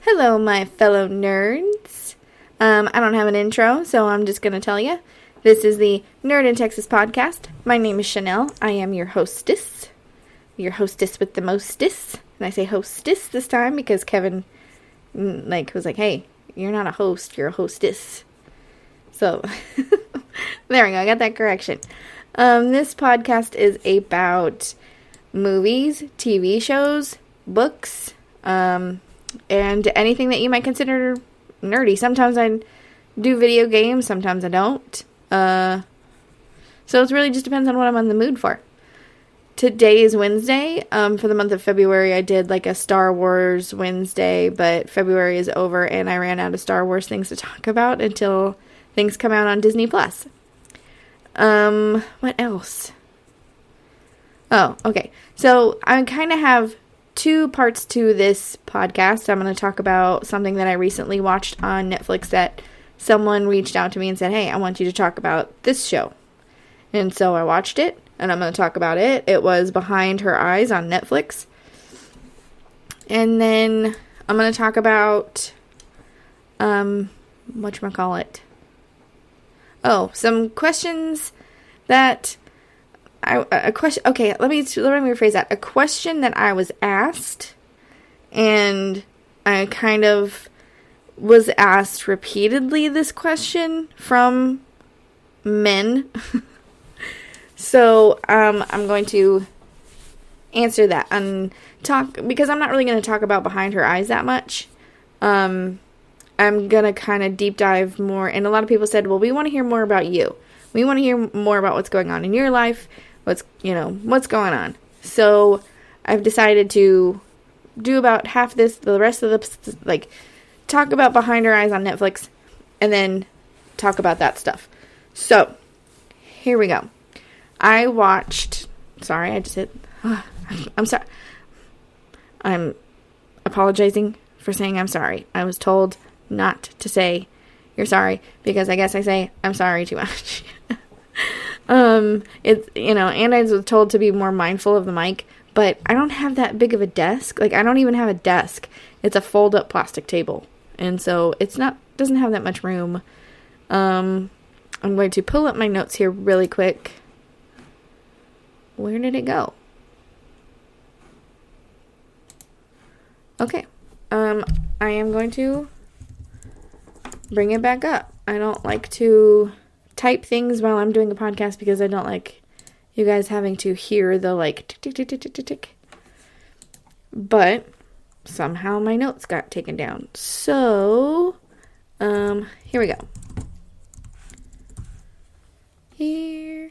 Hello, my fellow nerds. I don't have an intro, so I'm just going to tell you. This is the Nerd in Texas podcast. My name is Chanel. I am your hostess. Your hostess with the mostess. And I say hostess this time because Kevin, was like, hey, you're not a host, you're a hostess. So, there we go. I got that correction. This podcast is about movies, TV shows, books, and anything that you might consider nerdy. Sometimes I do video games, sometimes I don't. So it really just depends on what I'm in the mood for. Today is Wednesday. For the month of February, I did like a Star Wars Wednesday, but February is over and I ran out of Star Wars things to talk about until things come out on Disney+. What else? Oh, okay. So I kind of have two parts to this podcast. I'm going to talk about something that I recently watched on Netflix that someone reached out to me and said, hey, I want you to talk about this show. And so I watched it, and I'm going to talk about it. It was Behind Her Eyes on Netflix. And then I'm going to talk about, whatchamacallit? Oh, some questions that a question. Okay, let me rephrase that. A question that I was asked, and I kind of was asked repeatedly this question from men. So I'm going to answer that and talk, because I'm not really going to talk about Behind Her Eyes that much. I'm going to kind of deep dive more, and a lot of people said, well, we want to hear more about you. We want to hear more about what's going on in your life, what's going on. So I've decided to do about half this, the rest of the, talk about Behind Her Eyes on Netflix, and then talk about that stuff. So, here we go. I watched, I'm sorry. I'm apologizing for saying I'm sorry. I was told not to say you're sorry, because I guess I say I'm sorry too much. And I was told to be more mindful of the mic, but I don't have that big of a desk. I don't even have a desk. It's a fold-up plastic table, and so doesn't have that much room. I'm going to pull up my notes here really quick. Where did it go? Okay. I am going to bring it back up. I don't like to type things while I'm doing a podcast because I don't like you guys having to hear the tick, tick, tick, tick, tick, tick, tick. But somehow my notes got taken down. So, here we go. Here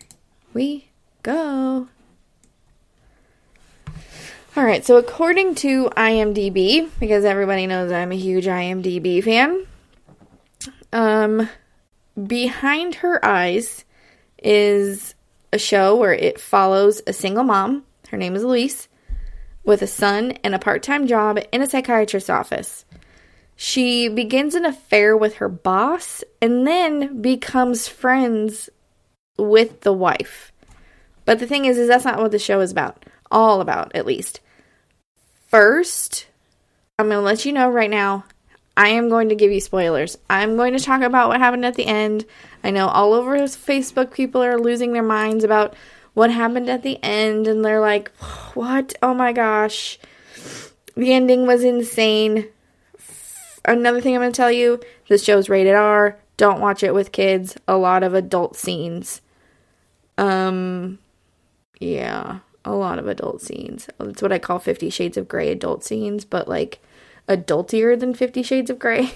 we go. Alright, so according to IMDb, because everybody knows I'm a huge IMDb fan, Behind Her Eyes is a show where it follows a single mom, her name is Louise, with a son and a part-time job in a psychiatrist's office. She begins an affair with her boss and then becomes friends with the wife. But the thing is that's not what the show is about. All about, at least. First, I'm going to let you know right now, I am going to give you spoilers. I'm going to talk about what happened at the end. I know all over Facebook people are losing their minds about what happened at the end, and they're like, what? Oh my gosh. The ending was insane. Another thing I'm going to tell you, this show's rated R. Don't watch it with kids. A lot of adult scenes. Yeah, a lot of adult scenes. That's what I call 50 Shades of Grey adult scenes, but adultier than 50 Shades of Grey.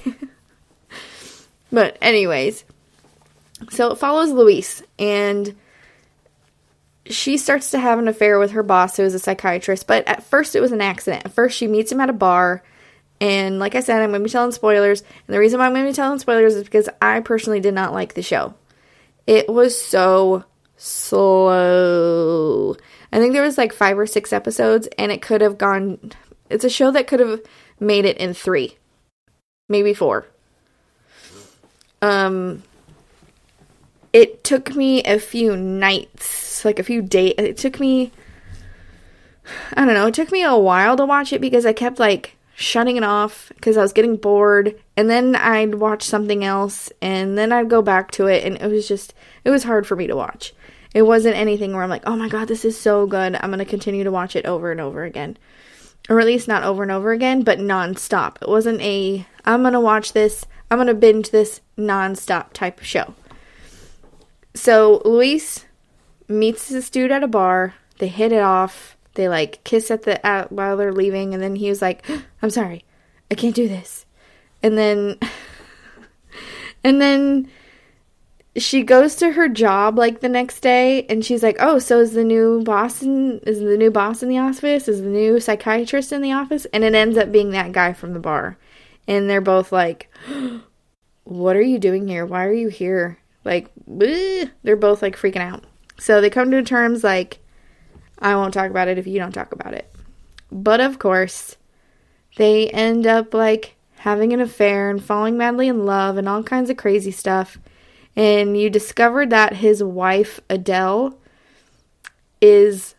But anyways, so it follows Louise, and she starts to have an affair with her boss, who is a psychiatrist, but at first it was an accident. At first she meets him at a bar, and like I said, I'm going to be telling spoilers, and the reason why I'm going to be telling spoilers is because I personally did not like the show. It was so slow. I think there was 5 or 6 episodes, and it could have gone, it's a show that could have made it in 3, maybe 4. It took me a few nights, a few days, it took me a while to watch it because I kept shutting it off because I was getting bored, and then I'd watch something else, and then I'd go back to it, and it was hard for me to watch. It wasn't anything where I'm like, oh my god, this is so good, I'm going to continue to watch it over and over again. Or at least not over and over again, but non-stop. It wasn't I'm going to watch this, I'm going to binge this non-stop type of show. So Luis meets this dude at a bar, they hit it off, they like kiss while they're leaving, and then he was like, I'm sorry, I can't do this. And then she goes to her job like the next day, and she's like, oh, so is the new boss in the office? Is the new psychiatrist in the office? And it ends up being that guy from the bar. And they're both like, what are you doing here? Why are you here? Like, bleh. They're both like freaking out. So they come to terms like, I won't talk about it if you don't talk about it. But of course, they end up like having an affair and falling madly in love and all kinds of crazy stuff. And you discover that his wife, Adele, is,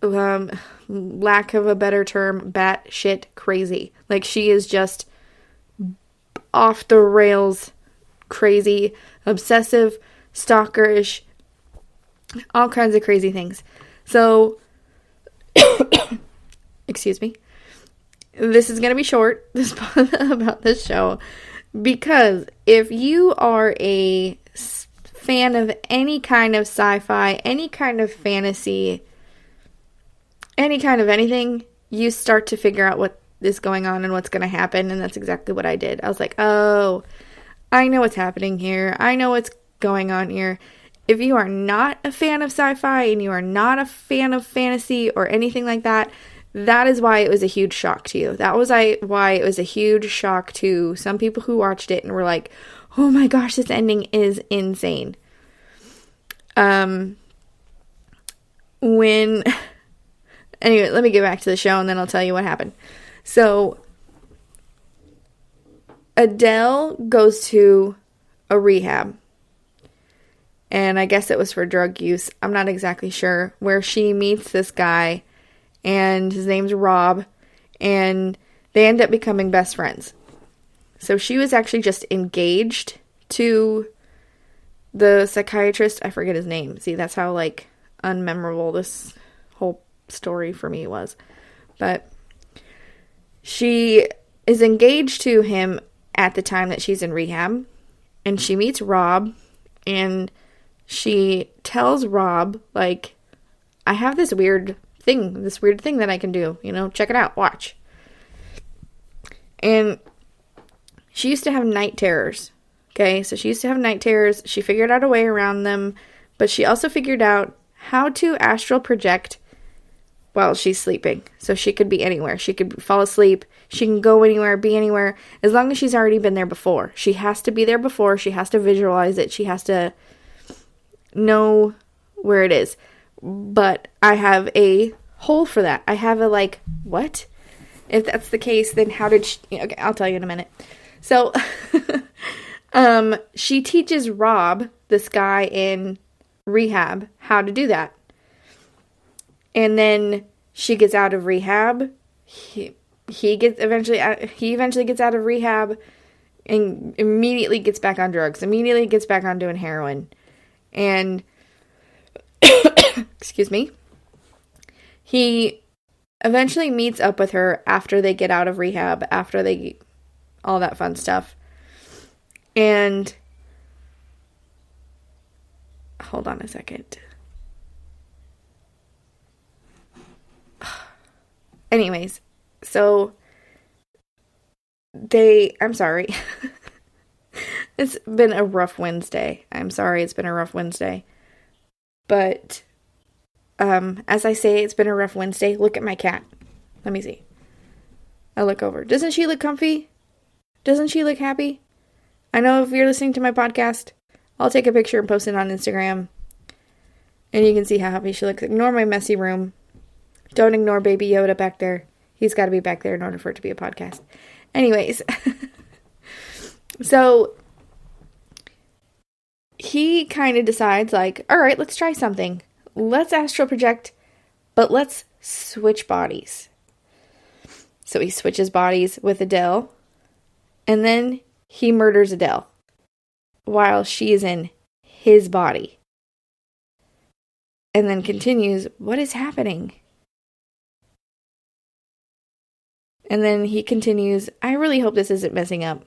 lack of a better term, batshit crazy. Like, she is just off the rails crazy, obsessive, stalkerish, all kinds of crazy things. So, excuse me. This is going to be short, about this show, because if you are a fan of any kind of sci-fi, any kind of fantasy, any kind of anything, you start to figure out what is going on and what's going to happen, and that's exactly what I did. I was like, oh, I know what's happening here. I know what's going on here. If you are not a fan of sci-fi and you are not a fan of fantasy or anything like that, that is why it was a huge shock to you. That was why it was a huge shock to some people who watched it and were like, oh my gosh, this ending is insane. Anyway, let me get back to the show and then I'll tell you what happened. So, Adele goes to a rehab. And I guess it was for drug use. I'm not exactly sure. Where she meets this guy, and his name's Rob, and they end up becoming best friends. So she was actually just engaged to the psychiatrist. I forget his name. See, that's how, like, unmemorable this whole story for me was. But she is engaged to him at the time that she's in rehab, and she meets Rob, and she tells Rob, like, I have this weird thing that I can do, check it out, watch. And she used to have night terrors, okay? So she used to have night terrors. She figured out a way around them, but she also figured out how to astral project while she's sleeping. So she could be anywhere. She could fall asleep. She can go anywhere, be anywhere, as long as she's already been there before. She has to be there before. She has to visualize it. She has to know where it is. But I have a hole for that. I have a, like, what? If that's the case, then how did she... Okay, I'll tell you in a minute. So, she teaches Rob, this guy in rehab, how to do that. And then she gets out of rehab. He eventually gets out of rehab and immediately gets back on drugs. Immediately gets back on doing heroin. And excuse me. He eventually meets up with her after they get out of rehab, after they all that fun stuff. And hold on a second. Anyways, so I'm sorry. It's been a rough Wednesday. I'm sorry it's been a rough Wednesday. But, as I say, it's been a rough Wednesday. Look at my cat. Let me see. I look over. Doesn't she look comfy? Doesn't she look happy? I know if you're listening to my podcast, I'll take a picture and post it on Instagram. And you can see how happy she looks. Ignore my messy room. Don't ignore Baby Yoda back there. He's got to be back there in order for it to be a podcast. Anyways. So, he kind of decides, like, all right, let's try something. Let's astral project, but let's switch bodies. So he switches bodies with Adele, and then he murders Adele while she is in his body. And then continues, what is happening? And then he continues, I really hope this isn't messing up.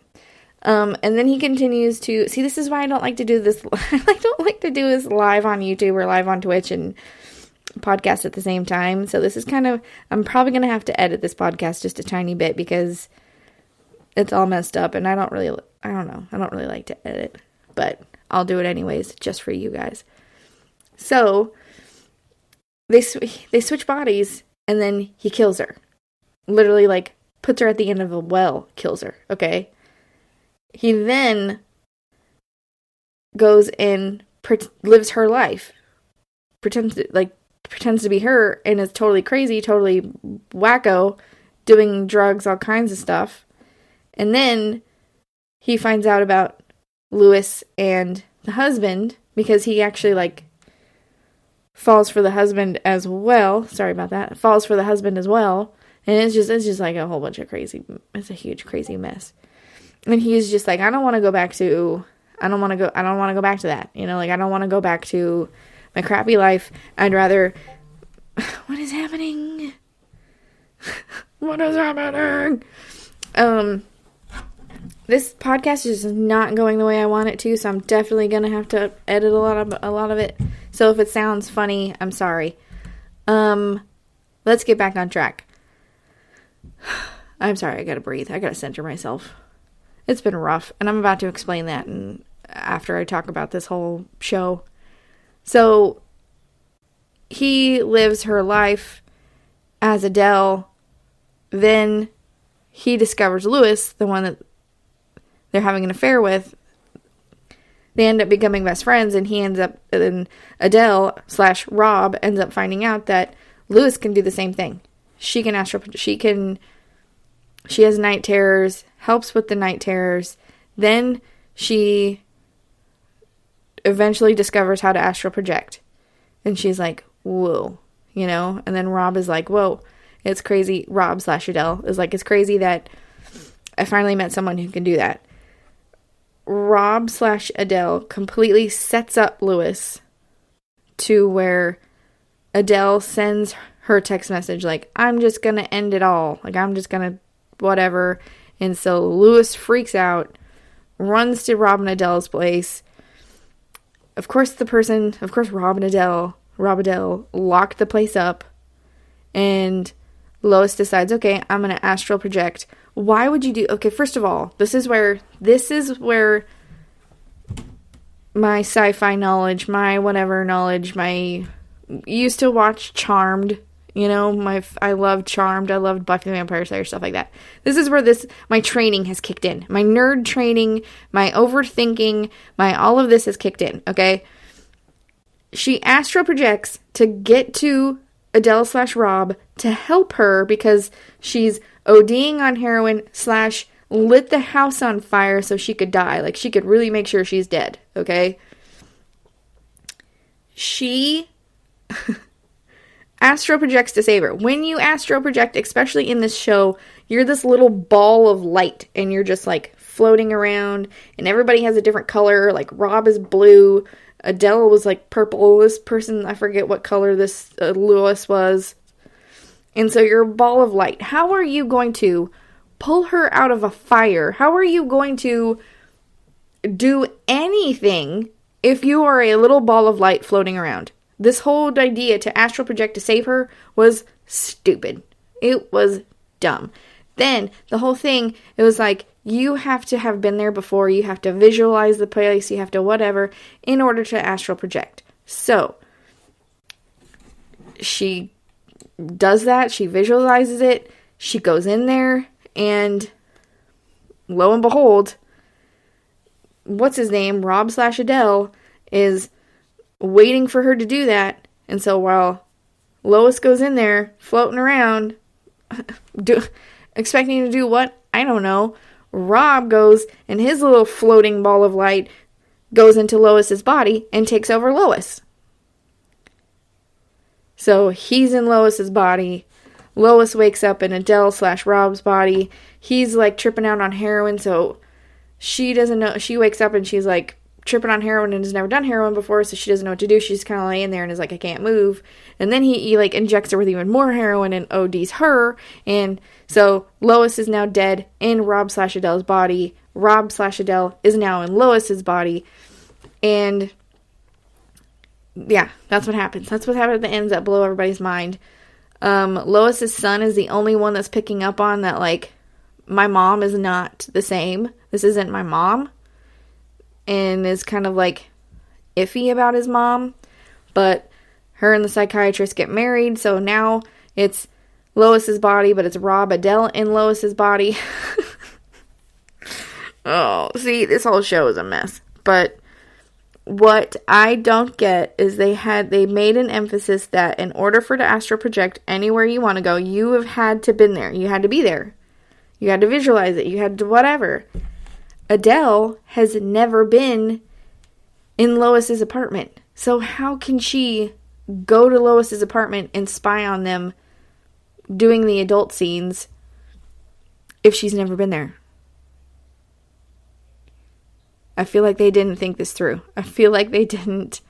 And then he continues to, see, this is why I don't like to do this. I don't like to do this live on YouTube or live on Twitch and podcast at the same time. So this is kind of, I'm probably going to have to edit this podcast just a tiny bit because it's all messed up and I don't really like to edit, but I'll do it anyways, just for you guys. So they switch bodies and then he kills her. Literally, like, puts her at the end of a well, kills her, okay? He then goes and lives her life. Pretends to be her and is totally crazy, totally wacko, doing drugs, all kinds of stuff. And then he finds out about Lewis and the husband because he actually, like, falls for the husband as well. Sorry about that. Falls for the husband as well. And it's just like a whole bunch of crazy, it's a huge crazy mess. And he's just like, I don't want to go back to that. You know, like, I don't want to go back to my crappy life. I'd rather, what is happening? What is happening? This podcast is just not going the way I want it to, so I'm definitely going to have to edit a lot of it. So if it sounds funny, I'm sorry. Let's get back on track. I'm sorry, I gotta breathe. I gotta center myself. It's been rough, and I'm about to explain that after I talk about this whole show. So, he lives her life as Adele. Then, he discovers Lewis, the one that they're having an affair with. They end up becoming best friends, and Adele / Rob ends up finding out that Lewis can do the same thing. She has night terrors, helps with the night terrors. Then she eventually discovers how to astral project. And she's like, whoa, you know? And then Rob is like, whoa, it's crazy. Rob / Adele is like, it's crazy that I finally met someone who can do that. Rob / Adele completely sets up Lewis to where Adele sends her text message like, I'm just going to end it all. Like, I'm just going to whatever. And so Lewis freaks out, runs to Rob and Adele's place. Of course, Rob Adele locked the place up. And Lois decides, okay, I'm going to astral project. Why would you do... Okay, first of all, this is where my sci-fi knowledge, my whatever knowledge, used to watch Charmed. You know, I loved Charmed. I loved Buffy the Vampire Slayer, stuff like that. This is where my training has kicked in. My nerd training, my overthinking, all of this has kicked in, okay? She astral projects to get to Adele / Rob to help her because she's ODing on heroin / lit the house on fire so she could die. Like, she could really make sure she's dead, okay? She... astral projects to save her. When you astral project, especially in this show, you're this little ball of light and you're just like floating around and everybody has a different color. Like Rob is blue, Adele was like purple, this person, I forget what color this Lewis was. And so you're a ball of light. How are you going to pull her out of a fire? How are you going to do anything if you are a little ball of light floating around? This whole idea to astral project to save her was stupid. It was dumb. Then, the whole thing, it was like, you have to have been there before, you have to visualize the place, you have to whatever, in order to astral project. So, she does that, she visualizes it, she goes in there, and lo and behold, what's his name, Rob / Adele, is waiting for her to do that. And so while Lois goes in there floating around expecting to do what? I don't know. Rob goes and his little floating ball of light goes into Lois's body and takes over Lois. So he's in Lois's body. Lois wakes up in Adele/Rob's body. He's like tripping out on heroin, so she doesn't know. She wakes up and she's like tripping on heroin and has never done heroin before, so she doesn't know what to do. She's kind of laying there and is like, I can't move. And then he like injects her with even more heroin and ODs her. And so Lois is now dead in Rob/Adele's body. Rob/Adele is now in Lois's body. And yeah, that's what happens. That's what happens at the ends that blow everybody's mind. Lois's son is the only one that's picking up on that, like, my mom is not the same. This isn't my mom. And is kind of, like, iffy about his mom. But her and the psychiatrist get married, so now it's Lois's body, but it's Rob/Adele in Lois's body. Oh, see, this whole show is a mess. But what I don't get is they made an emphasis that in order for to astral project anywhere you want to go, you have had to been there. You had to be there. You had to visualize it. You had to whatever. Adele has never been in Lois's apartment. So how can she go to Lois's apartment and spy on them doing the adult scenes if she's never been there? I feel like they didn't think this through. I feel like they didn't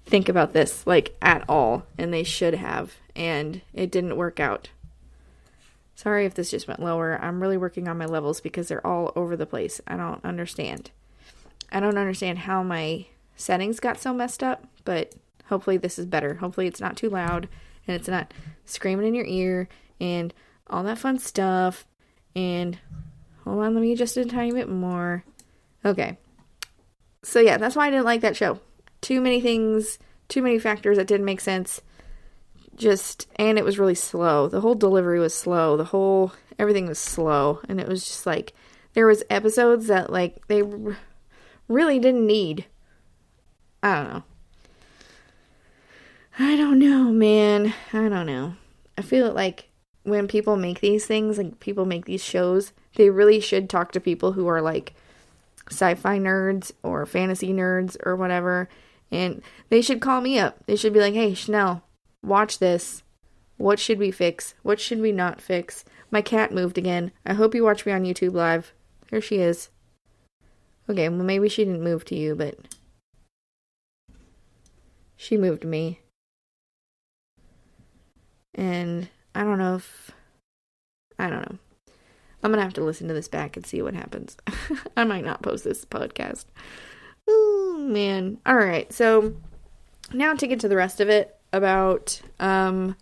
think about this, like, at all. And they should have. And it didn't work out. Sorry if this just went lower. I'm really working on my levels because they're all over the place. I don't understand. I don't understand how my settings got so messed up. But hopefully this is better. Hopefully it's not too loud. And it's not screaming in your ear. And all that fun stuff. And hold on, let me adjust it a tiny bit more. Okay. So yeah, that's why I didn't like that show. Too many things, too many factors that didn't make sense. And it was really slow. The whole delivery was slow. Everything was slow. And it was just like, there was episodes that like, they really didn't need. I don't know, man. I don't know. I feel like when people make these things, like people make these shows, they really should talk to people who are like, sci-fi nerds or fantasy nerds or whatever, and they should call me up. They should be like, hey, Chanel, watch this. What should we fix? What should we not fix? My cat moved again. I hope you watch me on YouTube Live. There she is. Okay, well, maybe she didn't move to you, but she moved to me. And I don't know. I'm going to have to listen to this back and see what happens. I might not post this podcast. Oh, man. All right. So now to get to the rest of it about the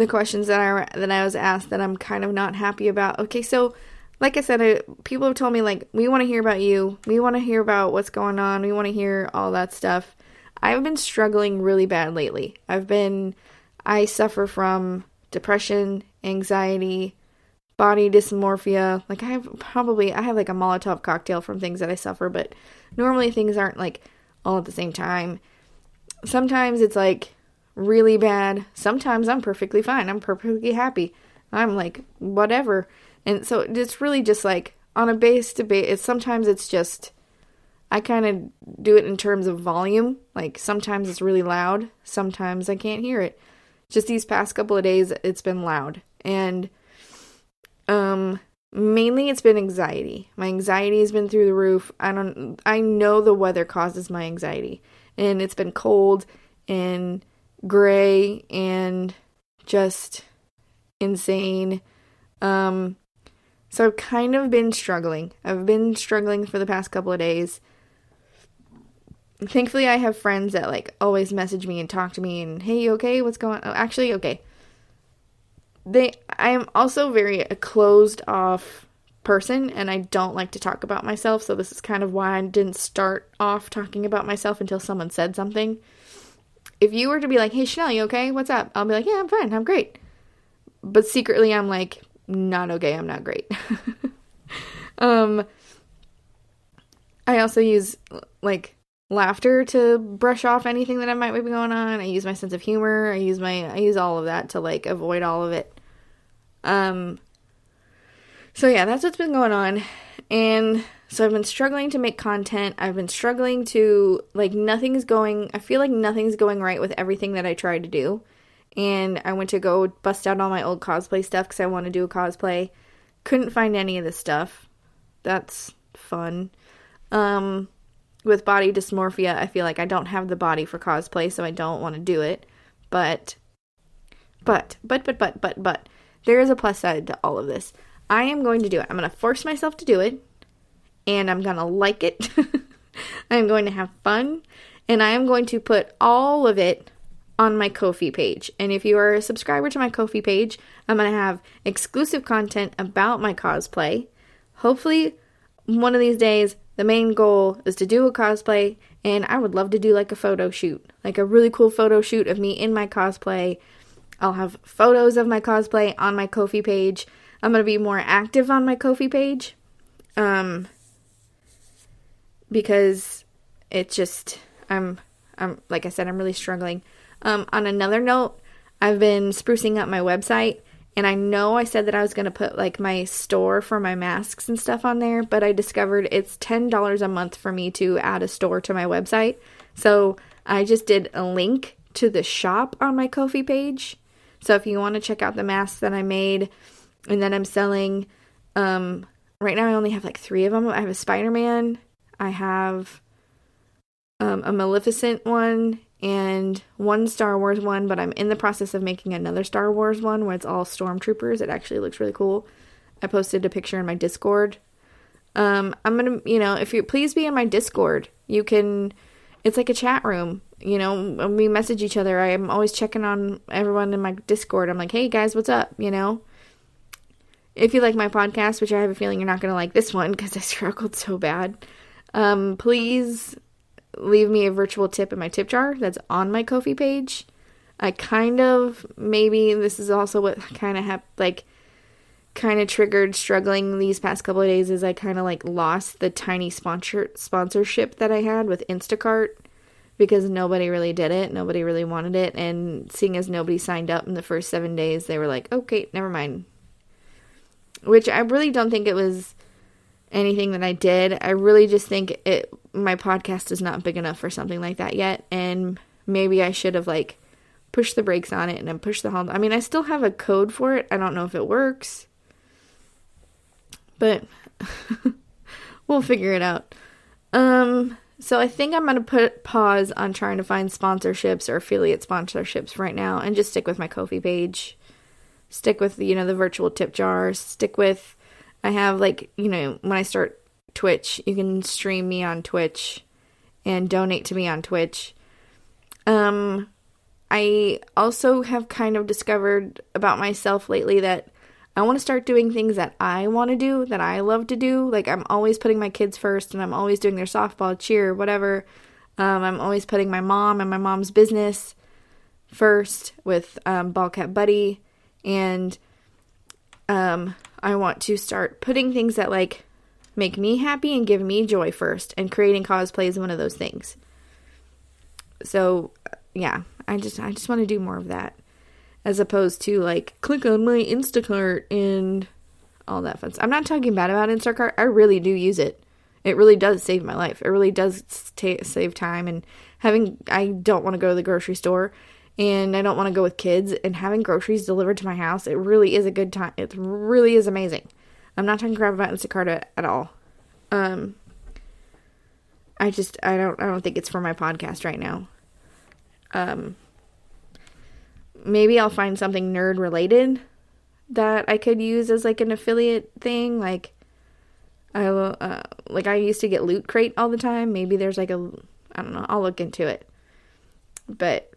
questions that I was asked that I'm kind of not happy about. Okay, so like I said, people have told me, like, we want to hear about you. We want to hear about what's going on. We want to hear all that stuff. I've been struggling really bad lately. I suffer from depression, anxiety, body dysmorphia. Like, I have like a Molotov cocktail from things that I suffer, but normally things aren't like all at the same time. Sometimes it's like really bad. Sometimes I'm perfectly fine. I'm perfectly happy. I'm like, whatever. And so it's really just like on a base to base. Sometimes it's just, I kind of do it in terms of volume. Like sometimes it's really loud. Sometimes I can't hear it. Just these past couple of days, it's been loud. And mainly it's been anxiety. My anxiety has been through the roof. I know the weather causes my anxiety, and it's been cold and gray and just insane. So I've kind of been struggling. I've been struggling for the past couple of days. Thankfully, I have friends that like always message me and talk to me and, hey, you okay? What's going on? Actually, okay. I am also a closed off person, and I don't like to talk about myself, so this is kind of why I didn't start off talking about myself until someone said something. If you were to be like, hey, Chanel, you okay? What's up? I'll be like, yeah, I'm fine. I'm great. But secretly, I'm like, not okay. I'm not great. I also use, like, laughter to brush off anything that might be going on. I use my sense of humor. I use all of that to, like, avoid all of it. So yeah, that's what's been going on. And so I've been struggling to make content. I've been struggling to, like, I feel like nothing's going right with everything that I try to do. and I went to go bust out all my old cosplay stuff because I want to do a cosplay. Couldn't find any of this stuff. That's fun. With body dysmorphia, I feel like I don't have the body for cosplay, so I don't want to do it. But, there is a plus side to all of this. I am going to do it. I'm going to force myself to do it, and I'm going to like it. I'm going to have fun, and I am going to put all of it on my Ko-fi page. And if you are a subscriber to my Ko-fi page, I'm going to have exclusive content about my cosplay. Hopefully, one of these days, the main goal is to do a cosplay, and I would love to do like a photo shoot, like a really cool photo shoot of me in my cosplay. I'll have photos of my cosplay on my Ko-fi page. I'm going to be more active on my Ko-fi page, because it just, I'm like I said, I'm really struggling. On another note, I've been sprucing up my website, and I know I said that I was going to put like my store for my masks and stuff on there, but I discovered it's $10 a month for me to add a store to my website. So I just did a link to the shop on my Ko-fi page. So if you want to check out the masks that I made and that I'm selling, right now I only have like 3 of them. I have a Spider-Man, I have a Maleficent one, and one Star Wars one, but I'm in the process of making another Star Wars one where it's all stormtroopers. It actually looks really cool. I posted a picture in my Discord. I'm gonna, if you please be in my Discord, you can, it's like a chat room, when we message each other. I'm always checking on everyone in my Discord. I'm like, hey guys, what's up, If you like my podcast, which I have a feeling you're not gonna like this one because I struggled so bad, please leave me a virtual tip in my tip jar that's on my Ko-fi page. I maybe this is also what kind of triggered struggling these past couple of days, is I kind of lost the tiny sponsorship that I had with Instacart because nobody really did it. Nobody really wanted it. And seeing as nobody signed up in the first 7 days, they were like, okay, never mind. Which I really don't think it was anything that I did. I really just think my podcast is not big enough for something like that yet, and maybe I should have pushed the brakes on it and then pushed the hold. I mean, I still have a code for it. I don't know if it works, but we'll figure it out. So I think I'm going to put pause on trying to find sponsorships or affiliate sponsorships right now and just stick with my Ko-fi page. Stick with, the virtual tip jar. Stick with, I have when I start Twitch, you can stream me on Twitch and donate to me on Twitch. I also have kind of discovered about myself lately that I want to start doing things that I want to do, that I love to do. I'm always putting my kids first, and I'm always doing their softball, cheer, whatever. I'm always putting my mom and my mom's business first with Ball Cat Buddy, and I want to start putting things that make me happy and give me joy first, and creating cosplay is one of those things. So yeah, I just want to do more of that, as opposed to click on my Instacart and all that fun stuff. I'm not talking bad about Instacart. I really do use it. It really does save my life. It really does save time, and I don't want to go to the grocery store, and I don't want to go with kids, and having groceries delivered to my house, it really is a good time. It really is amazing. I'm not talking crap about Instacart at all. I don't think it's for my podcast right now. Maybe I'll find something nerd related that I could use as an affiliate thing. I used to get Loot Crate all the time. Maybe there's I don't know. I'll look into it. But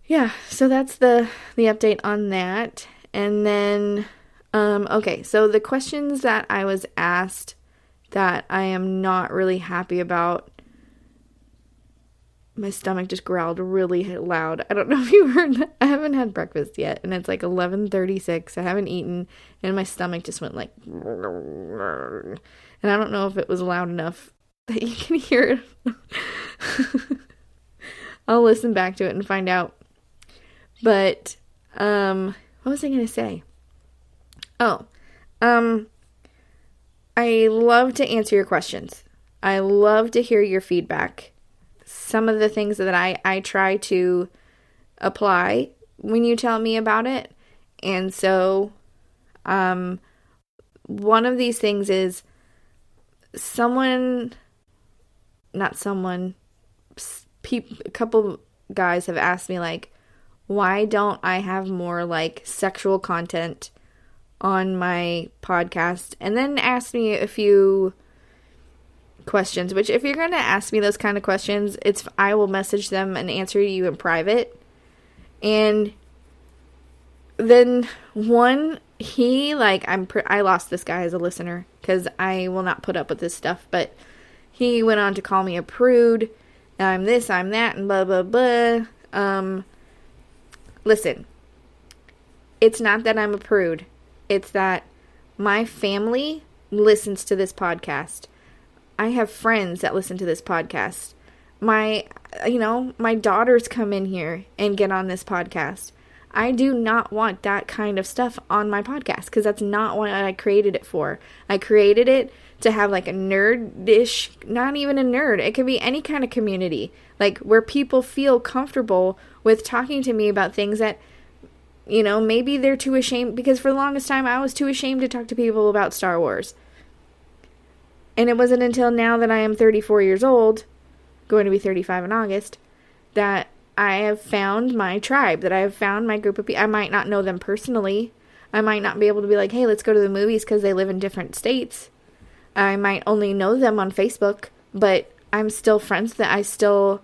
yeah, so that's the update on that. And then, okay, so the questions that I was asked that I am not really happy about, my stomach just growled really I don't know if you heard that. I haven't had breakfast yet, and it's 11:36. I haven't eaten, and my stomach just went and I don't know if it was loud enough that you can hear it. I'll listen back to it and find out. But, what was I going to say? Oh, I love to answer your questions. I love to hear your feedback. Some of the things that I try to apply when you tell me about it. And so, one of these things is a couple guys have asked me, like, why don't I have more, like, sexual content on my podcast? And then asked me a few questions, which if you're going to ask me those kind of questions, I will message them and answer you in private. And then I lost this guy as a listener because I will not put up with this stuff, but he went on to call me a prude. I'm this, I'm that, and blah, blah, blah. Listen, it's not that I'm a prude. It's that my family listens to this podcast. I have friends that listen to this podcast. My daughters come in here and get on this podcast. I do not want that kind of stuff on my podcast because that's not what I created it for. I created it to have like a nerdish, not even a nerd. It could be any kind of community, like where people feel comfortable with talking to me about things that, maybe they're too ashamed, because for the longest time I was too ashamed to talk to people about Star Wars. And it wasn't until now that I am 34 years old, going to be 35 in August, that I have found my tribe, that I have found my group of people. I might not know them personally. I might not be able to be like, hey, let's go to the movies because they live in different states. I might only know them on Facebook, but I'm still friends with them. I still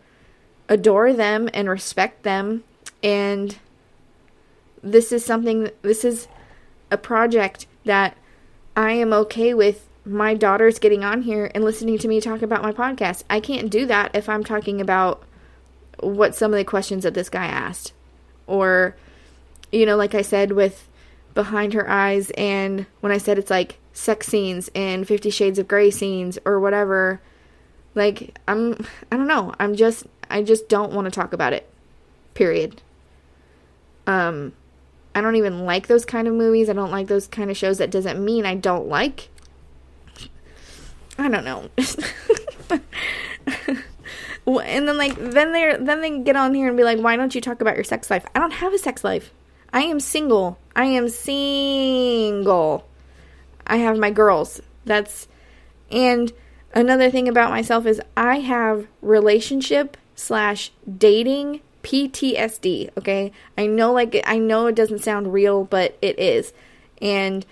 adore them and respect them. And this is a project that I am okay with my daughters getting on here and listening to me talk about my podcast. I can't do that if I'm talking about what some of the questions that this guy asked. Or, like I said with Behind Her Eyes, and when I said it's like sex scenes and 50 Shades of Grey scenes or whatever, like, I don't know. I just don't want to talk about it. Period. I don't even like those kind of movies. I don't like those kind of shows. That doesn't mean I don't like. I don't know. And then they get on here and be like, why don't you talk about your sex life? I don't have a sex life. I am single. I have my girls. And another thing about myself is I have relationship/dating PTSD, okay? I know it doesn't sound real, but it is. And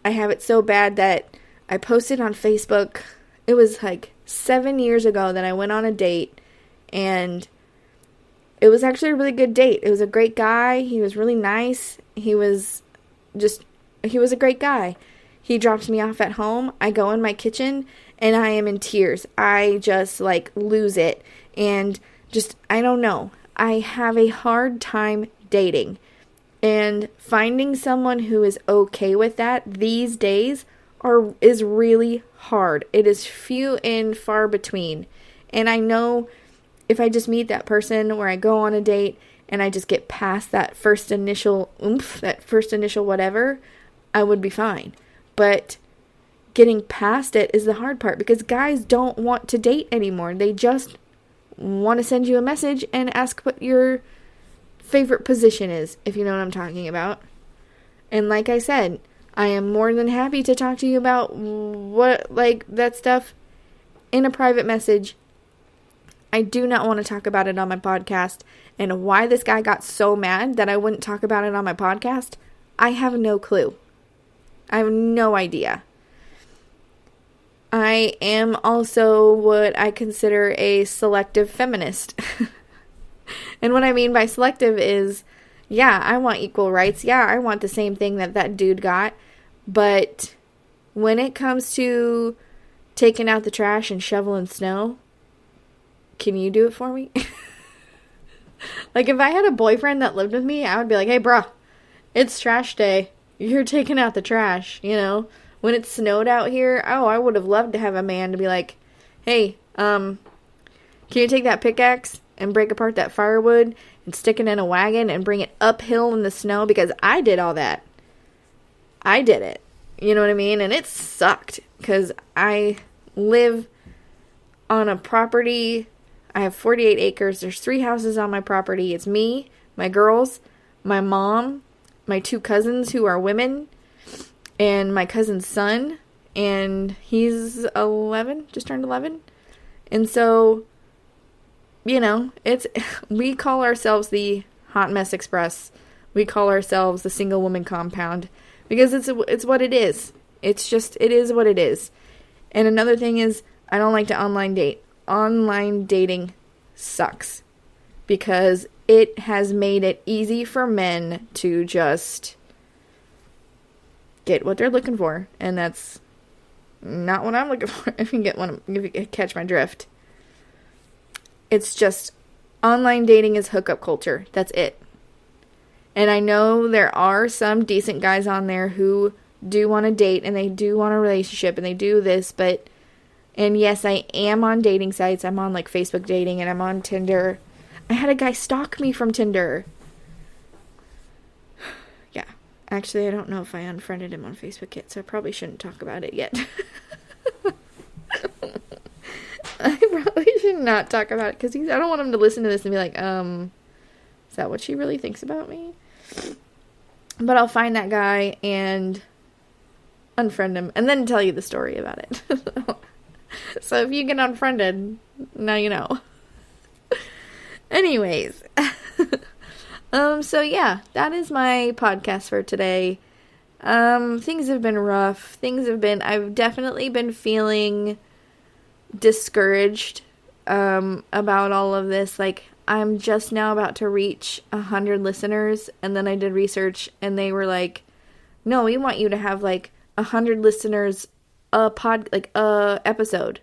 I have it so bad that I posted on Facebook. It was like 7 years ago that I went on a date, and it was actually a really good date. It was a great guy. He was really nice. He was a great guy. He drops me off at home. I go in my kitchen and I am in tears. I just lose it. And I don't know. I have a hard time dating. And finding someone who is okay with that these days is really hard. It is few and far between. And I know if I just meet that person where I go on a date and I just get past that first initial oomph, that first initial whatever, I would be fine. But getting past it is the hard part, because guys don't want to date anymore. They just want to send you a message and ask what your favorite position is, if you know what I'm talking about. And like I said, I am more than happy to talk to you about that stuff in a private message. I do not want to talk about it on my podcast. And why this guy got so mad that I wouldn't talk about it on my podcast, I have no clue. I have no idea. I am also what I consider a selective feminist. And what I mean by selective is, yeah, I want equal rights. Yeah, I want the same thing that dude got. But when it comes to taking out the trash and shoveling snow, can you do it for me? If I had a boyfriend that lived with me, I would be like, hey, bruh, it's trash day. You're taking out the trash, When it snowed out here, I would have loved to have a man to be like, hey, can you take that pickaxe and break apart that firewood and stick it in a wagon and bring it uphill in the snow? Because I did all that. I did it. You know what I mean? And it sucked because I live on a property. I have 48 acres. There's 3 houses on my property. It's me, my girls, my mom, my 2 cousins who are women, and my cousin's son, and he's 11, just turned 11. And so, we call ourselves the Hot Mess Express. We call ourselves the Single Woman Compound because it's what it is. It is what it is. And another thing is, I don't like to online date. Online dating sucks because it has made it easy for men to just get what they're looking for, and that's not what I'm looking for. If you catch my drift, it's just online dating is hookup culture. That's it. And I know there are some decent guys on there who do want to date and they do want a relationship and they do this, and yes, I am on dating sites. I'm on like Facebook dating and I'm on Tinder. I had a guy stalk me from Tinder. Yeah. Actually, I don't know if I unfriended him on Facebook yet, so I probably shouldn't talk about it yet. I probably should not talk about it because I don't want him to listen to this and be like, is that what she really thinks about me? But I'll find that guy and unfriend him and then tell you the story about it. So if you get unfriended, now you know. Anyways. So yeah, that is my podcast for today. Things have been rough. I've definitely been feeling discouraged, about all of this. Like, I'm just now about to reach 100 listeners, and then I did research, and they were like, no, we want you to have, like, 100 listeners a episode.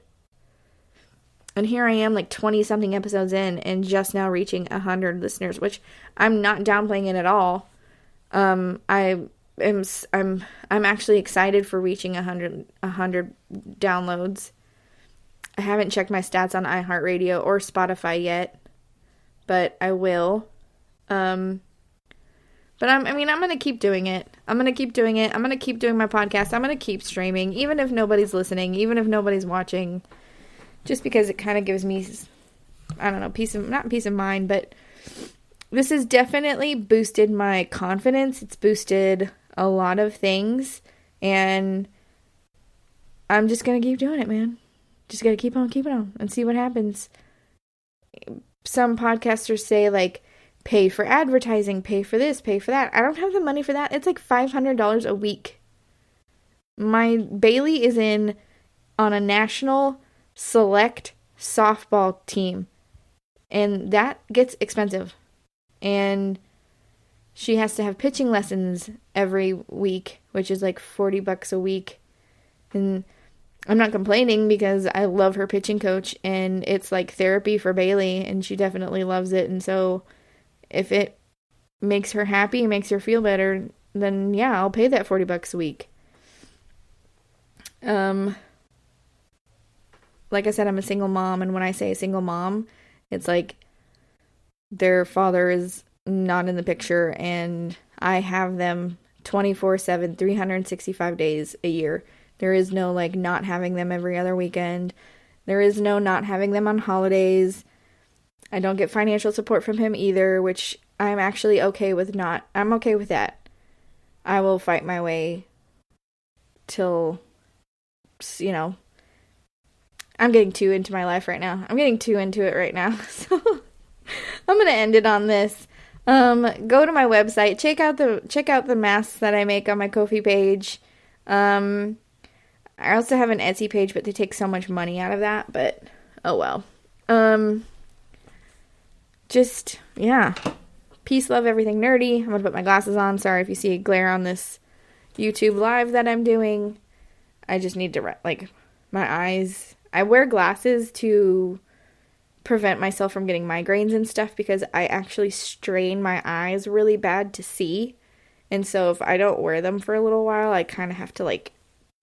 And here I am, like, 20-something episodes in, and just now reaching 100 listeners, which I'm not downplaying it at all. I'm actually excited for reaching 100 downloads. I haven't checked my stats on iHeartRadio or Spotify yet, but I will. But I'm going to keep doing it. I'm going to keep doing it. I'm going to keep doing my podcast. I'm going to keep streaming, even if nobody's listening, even if nobody's watching, just because it kind of gives me, I don't know, not peace of mind, but this has definitely boosted my confidence. It's boosted a lot of things, and I'm just going to keep doing it, man. Just got to keep on keeping on and see what happens. Some podcasters say, like, pay for advertising, pay for this, pay for that. I don't have the money for that. It's like $500 a week. My Bailey is on a national select softball team, and that gets expensive. And she has to have pitching lessons every week, which is like $40 a week. And I'm not complaining because I love her pitching coach, and it's like therapy for Bailey, and she definitely loves it. And so if it makes her happy, makes her feel better, then yeah, I'll pay that $40 a week. Like I said, I'm a single mom, and when I say a single mom, it's like their father is not in the picture, and I have them 24/7, 365 days a year. There is no, like, not having them every other weekend. There is no not having them on holidays. I don't get financial support from him either, which I'm actually okay with I'm okay with that. I will fight my way till, I'm getting too into my life right now. I'm getting too into it right now. So I'm going to end it on this. Go to my website. Check out the masks that I make on my Ko-fi page. I also have an Etsy page, but they take so much money out of that, but oh well. Yeah. Peace, love, everything nerdy. I'm going to put my glasses on. Sorry if you see a glare on this YouTube live that I'm doing. I just need to, my eyes. I wear glasses to prevent myself from getting migraines and stuff because I actually strain my eyes really bad to see. And so if I don't wear them for a little while, I kind of have to,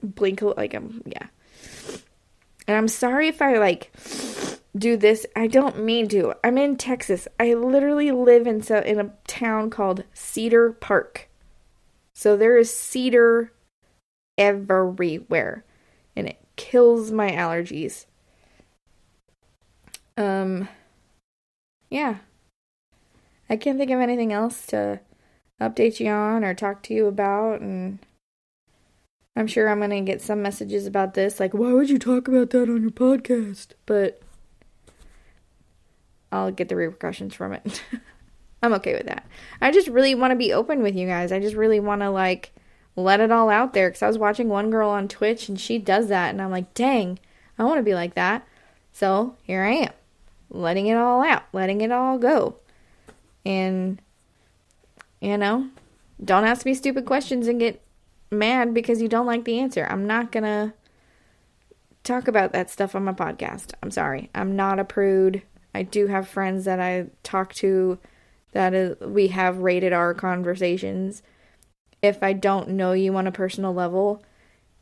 blink, yeah. And I'm sorry if I, do this. I don't mean to. I'm in Texas. I literally live in a town called Cedar Park. So there is cedar everywhere. And it kills my allergies. Yeah. I can't think of anything else to update you on or talk to you about, and I'm sure I'm going to get some messages about this, like, why would you talk about that on your podcast? But I'll get the repercussions from it. I'm okay with that. I just really want to be open with you guys. I just really want to, like, let it all out there, because I was watching one girl on Twitch, and she does that, and I'm like, dang, I want to be like that. So here I am, letting it all out, letting it all go. And, you know, don't ask me stupid questions and get mad because you don't like the answer. I'm not gonna talk about that stuff on my podcast. I'm sorry. I'm not a prude. I do have friends that I talk to we have rated R conversations. If I don't know you on a personal level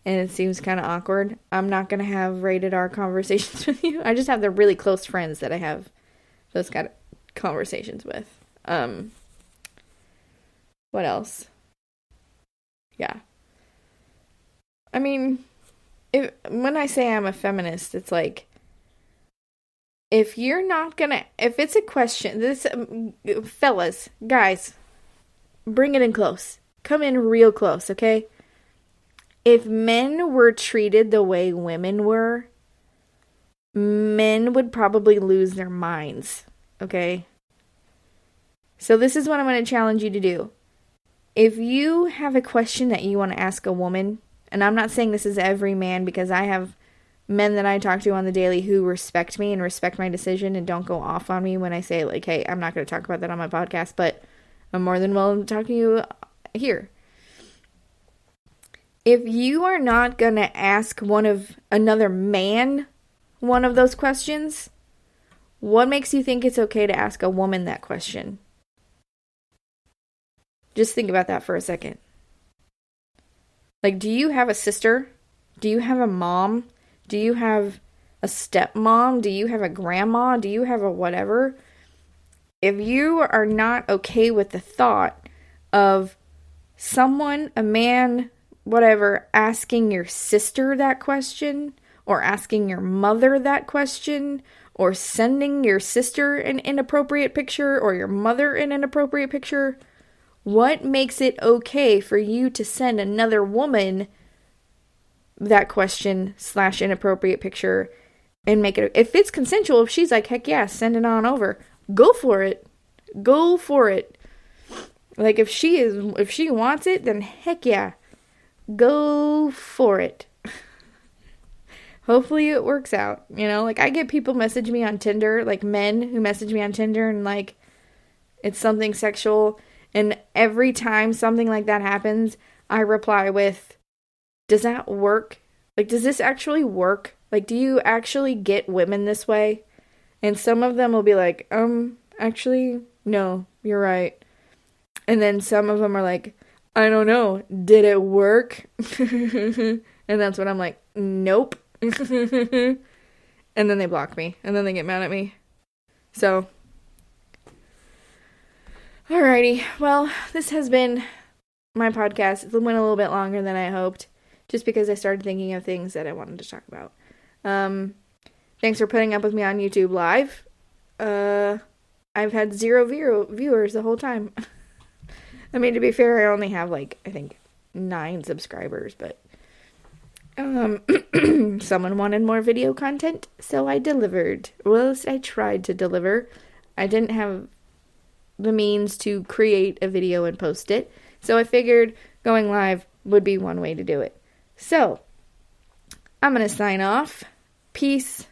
and it seems kind of awkward, I'm not gonna have rated R conversations with you. I just have the really close friends that I have those kind of conversations with. What else? Yeah. I mean, when I say I'm a feminist, it's like, if it's a question, fellas, guys, bring it in close. Come in real close, okay? If men were treated the way women were, men would probably lose their minds, okay? So this is what I'm going to challenge you to do. If you have a question that you want to ask a woman, and I'm not saying this is every man, because I have men that I talk to on the daily who respect me and respect my decision and don't go off on me when I say, like, hey, I'm not going to talk about that on my podcast, but I'm more than willing to talk to you here. If you are not going to ask another man one of those questions, what makes you think it's okay to ask a woman that question? Just think about that for a second. Like, do you have a sister? Do you have a mom? Do you have a stepmom? Do you have a grandma? Do you have a whatever? If you are not okay with the thought of someone, a man, whatever, asking your sister that question, or asking your mother that question, or sending your sister an inappropriate picture, or your mother an inappropriate picture, what makes it okay for you to send another woman that question / inappropriate picture and make it, if it's consensual, if she's like, heck yeah, send it on over, go for it. Go for it. Like, if she wants it, then heck yeah, go for it. Hopefully it works out. You know, like, I get people message me on Tinder, like men who message me on Tinder, and like, it's something sexual. And every time something like that happens, I reply with, does that work? Like, does this actually work? Like, do you actually get women this way? And some of them will be like, actually, no, you're right. And then some of them are like, I don't know, did it work? And that's when I'm like, nope. And then they block me. And then they get mad at me. So, alrighty. Well, this has been my podcast. It went a little bit longer than I hoped, just because I started thinking of things that I wanted to talk about. Thanks for putting up with me on YouTube Live. I've had 0 viewers the whole time. I mean, to be fair, I only have, like, I think 9 subscribers, but someone wanted more video content, so I delivered. Well, I tried to deliver. I didn't have the means to create a video and post it, so I figured going live would be one way to do it. So, I'm going to sign off. Peace,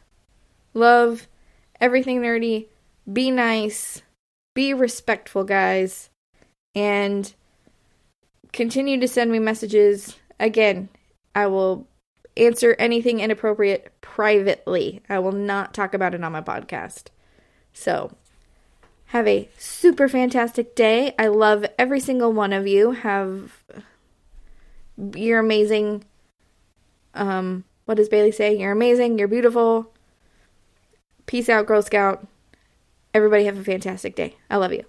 love, everything nerdy. Be nice. Be respectful, guys. And continue to send me messages. Again, I will answer anything inappropriate privately. I will not talk about it on my podcast. So, have a super fantastic day. I love every single one of you. You're amazing. What does Bailey say? You're amazing. You're beautiful. Peace out, Girl Scout. Everybody have a fantastic day. I love you.